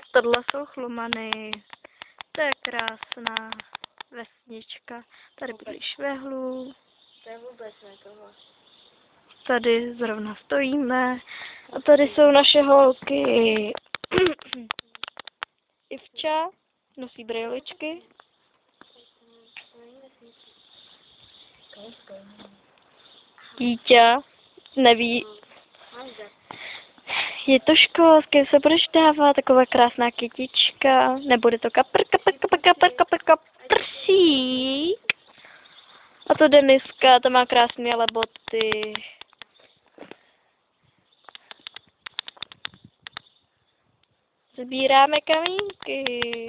Tak tohle jsou chlumany. To je krásná vesnička. Tady byli švehlů. To je vůbec ne tohle. Tady zrovna stojíme. A tady jsou naše holky. Ivča nosí brýličky. Dítě neví. Je to školské, se budeš dávat taková krásná kytička. Nebude to kaprsík. A to Deniska, ta má krásné ale boty. Sbíráme kamínky.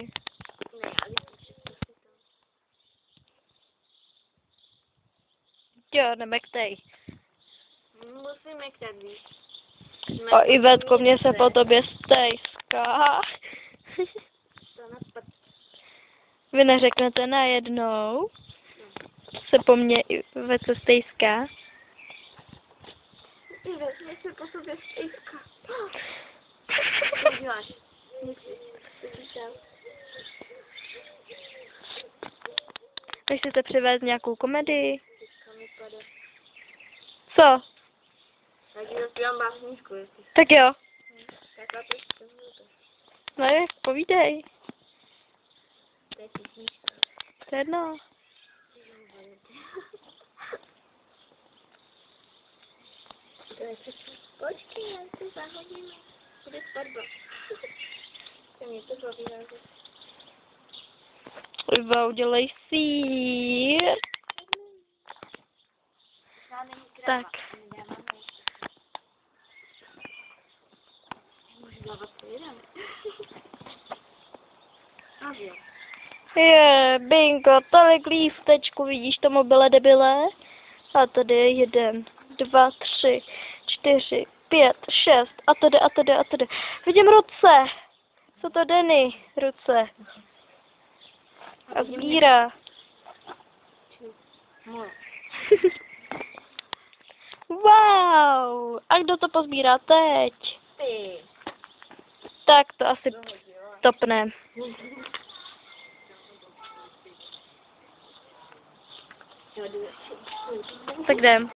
Jo, nemektej. Musím mektat víc. O, Ivetko, mě se po tobě stejská. Vy neřeknete najednou? Se po mně Ivetko stejská? Ivet, mě se po sobě stejská. Vy chcete přivést nějakou komedii? Co? Tak ji zaspívám básníčku, jestli. Tak jo. Takhle to. No je, povídej. To je písnička. To je jedno. Počkej, já se zahodíme. Bude svatba. To mě to baví. Iva, udělej sýr. Tak. Je, bingo, tolik lístečku, vidíš to mobile debile? A tady je 1, 2, 3, 4, 5, 6, a tady. Vidím ruce. Co to Denny? Ruce. A sbírá. Wow! A kdo to pozbírá teď? Ty. Tak to asi topne. Tak jdem.